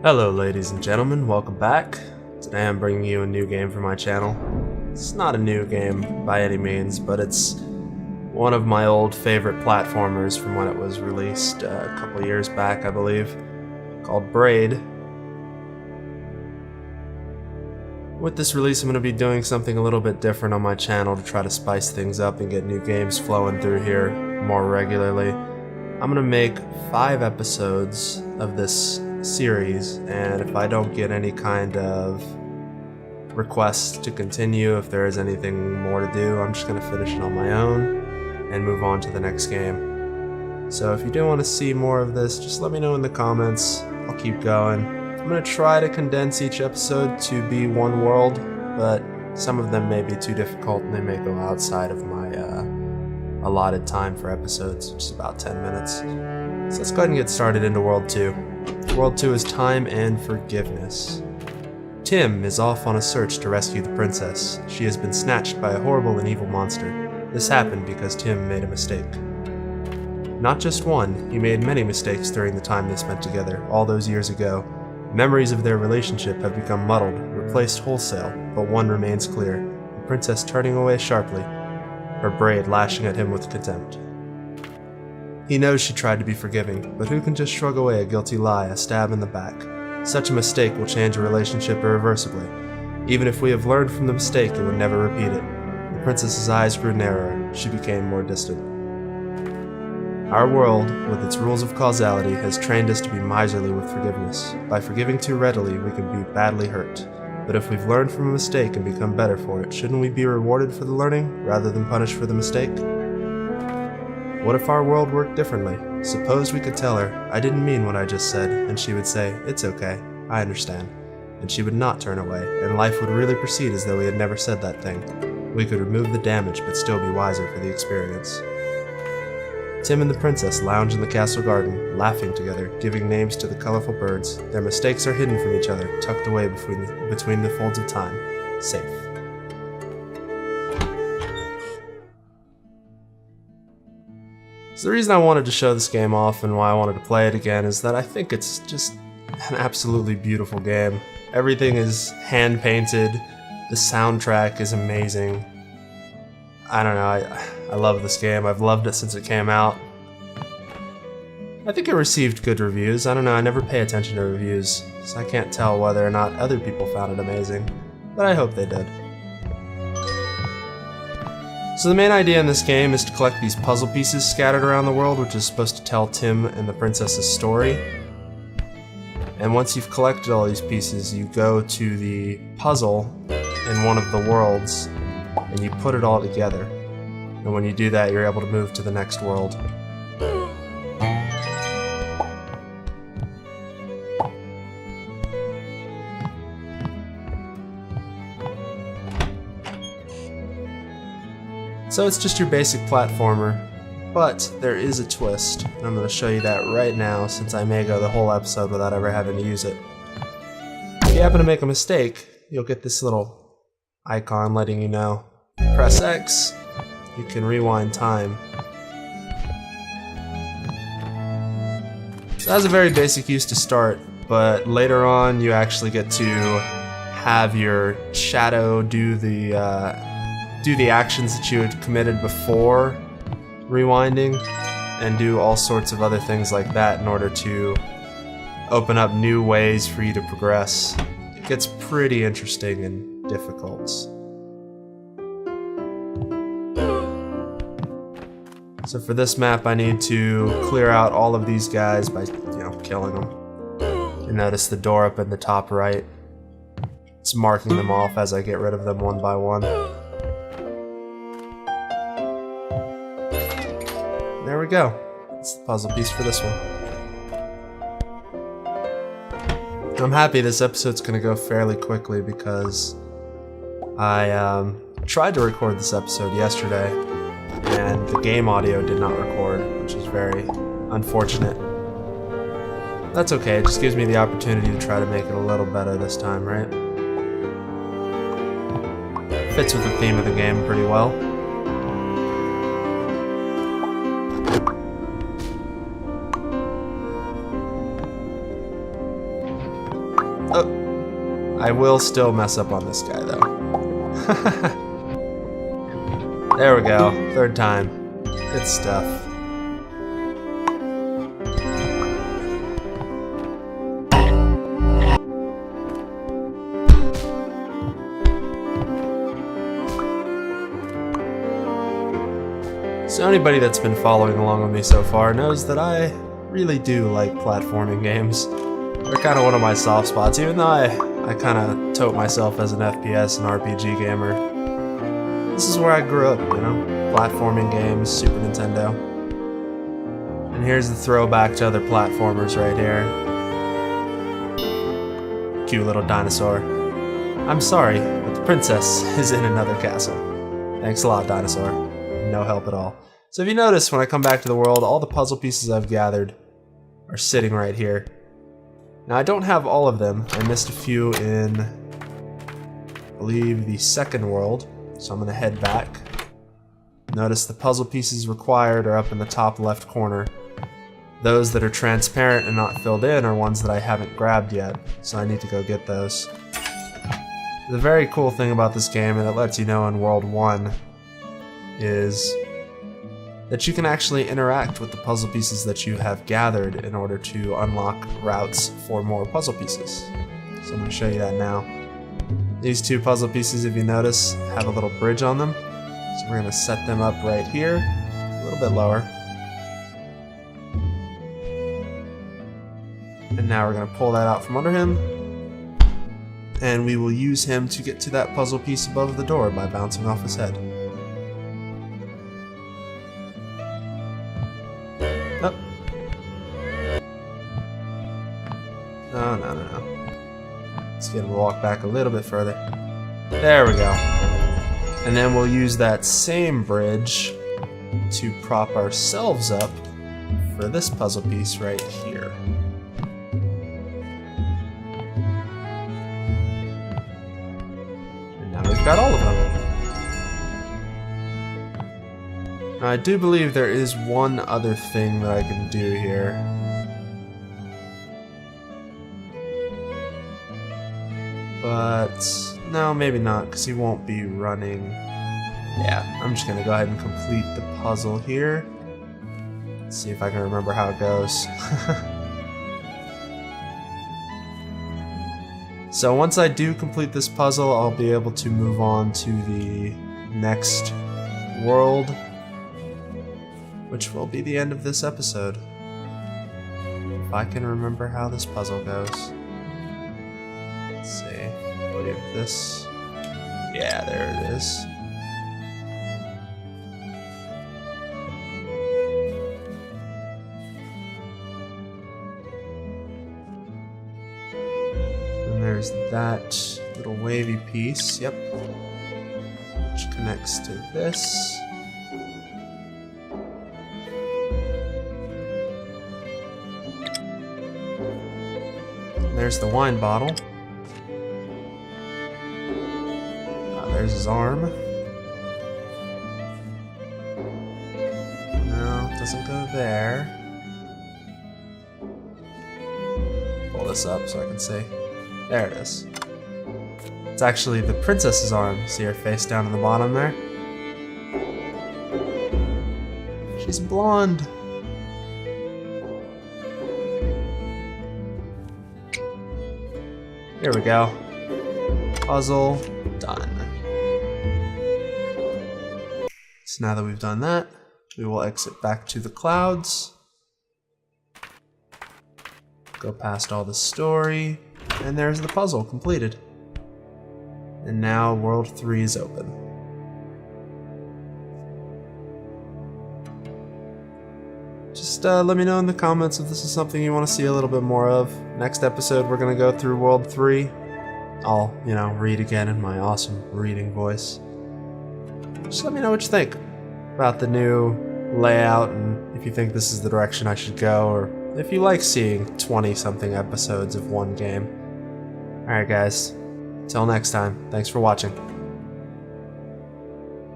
Hello ladies and gentlemen, welcome back. Today I'm bringing you a new game for my channel. It's not a new game by any means, but it's one of my old favorite platformers from when it was released a couple years back, I believe, called Braid. With this release I'm going to be doing something a little bit different on my channel to try to spice things up and get new games flowing through here more regularly. I'm going to make 5 episodes of this series, and if I don't get any kind of requests to continue, if there is anything more to do, I'm just going to finish it on my own and move on to the next game. So if you do want to see more of this, just let me know in the comments. I'll keep going. I'm going to try to condense each episode to be one world, but some of them may be too difficult and they may go outside of my allotted time for episodes, which is about 10 minutes. So let's go ahead and get started into World 2. World 2 is Time and Forgiveness. Tim is off on a search to rescue the princess. She has been snatched by a horrible and evil monster. This happened because Tim made a mistake. Not just one, he made many mistakes during the time they spent together, all those years ago. Memories of their relationship have become muddled, replaced wholesale, but one remains clear, the princess turning away sharply, her braid lashing at him with contempt. He knows she tried to be forgiving, but who can just shrug away a guilty lie, a stab in the back? Such a mistake will change a relationship irreversibly. Even if we have learned from the mistake, it would never repeat it. The princess's eyes grew narrower, she became more distant. Our world, with its rules of causality, has trained us to be miserly with forgiveness. By forgiving too readily, we can be badly hurt. But if we've learned from a mistake and become better for it, shouldn't we be rewarded for the learning, rather than punished for the mistake? What if our world worked differently? Suppose we could tell her, I didn't mean what I just said, and she would say, it's okay, I understand. And she would not turn away, and life would really proceed as though we had never said that thing. We could remove the damage, but still be wiser for the experience. Tim and the princess lounge in the castle garden, laughing together, giving names to the colorful birds. Their mistakes are hidden from each other, tucked away between the folds of time. Safe. So the reason I wanted to show this game off and why I wanted to play it again is that I think it's just an absolutely beautiful game. Everything is hand-painted, the soundtrack is amazing. I don't know, I love this game. I've loved it since it came out. I think it received good reviews. I don't know, I never pay attention to reviews, so I can't tell whether or not other people found it amazing, but I hope they did. So the main idea in this game is to collect these puzzle pieces scattered around the world, which is supposed to tell Tim and the princess's story. And once you've collected all these pieces, you go to the puzzle in one of the worlds, and you put it all together. And when you do that, you're able to move to the next world. So it's just your basic platformer, but there is a twist, and I'm going to show you that right now since I may go the whole episode without ever having to use it. If you happen to make a mistake, you'll get this little icon letting you know. Press X, you can rewind time. So that has a very basic use to start, but later on you actually get to have your shadow do the actions that you had committed before rewinding and do all sorts of other things like that in order to open up new ways for you to progress. It gets pretty interesting and difficult. So for this map I need to clear out all of these guys by, killing them. You notice the door up in the top right. It's marking them off as I get rid of them one by one. There we go. That's the puzzle piece for this one. I'm happy this episode's gonna go fairly quickly because I tried to record this episode yesterday and the game audio did not record, which is very unfortunate. That's okay, it just gives me the opportunity to try to make it a little better this time, right? Fits with the theme of the game pretty well. I will still mess up on this guy, though. There we go. Third time. Good stuff. So anybody that's been following along with me so far knows that I really do like platforming games. They're kind of one of my soft spots, even though I kind of tote myself as an FPS and RPG gamer. This is where I grew up, you know? Platforming games, Super Nintendo. And here's the throwback to other platformers right here. Cute little dinosaur. I'm sorry, but the princess is in another castle. Thanks a lot, dinosaur. No help at all. So if you notice, when I come back to the world, all the puzzle pieces I've gathered are sitting right here. Now I don't have all of them. I missed a few in, I believe, the second world. So I'm gonna head back. Notice the puzzle pieces required are up in the top left corner. Those that are transparent and not filled in are ones that I haven't grabbed yet, so I need to go get those. The very cool thing about this game, and it lets you know in World 1, is that you can actually interact with the puzzle pieces that you have gathered in order to unlock routes for more puzzle pieces. So I'm going to show you that now. These two puzzle pieces, if you notice, have a little bridge on them. So we're going to set them up right here, a little bit lower. And now we're going to pull that out from under him. And we will use him to get to that puzzle piece above the door by bouncing off his head. Oh. No. Let's get him to walk back a little bit further. There we go. And then we'll use that same bridge to prop ourselves up for this puzzle piece right here. And now we've got all of them. Now, I do believe there is one other thing that I can do here. But no, maybe not, because he won't be running. Yeah, I'm just gonna go ahead and complete the puzzle here. Let's see if I can remember how it goes. So once I do complete this puzzle, I'll be able to move on to the next world, which will be the end of this episode. If I can remember how this puzzle goes. Let's see. I believe this. Yeah, there it is. And there's that little wavy piece. Yep. Which connects to this. There's the wine bottle. There's his arm. No, it doesn't go there. Pull this up so I can see. There it is. It's actually the princess's arm. See her face down in the bottom there? She's blonde. Here we go. Puzzle done. So now that we've done that, we will exit back to the clouds. Go past all the story, and there's the puzzle completed. And now World 3 is open. Just let me know in the comments if this is something you want to see a little bit more of. Next episode, we're going to go through World 3. I'll, read again in my awesome reading voice. Just let me know what you think about the new layout and if you think this is the direction I should go, or if you like seeing 20-something episodes of one game. Alright guys, till next time, thanks for watching.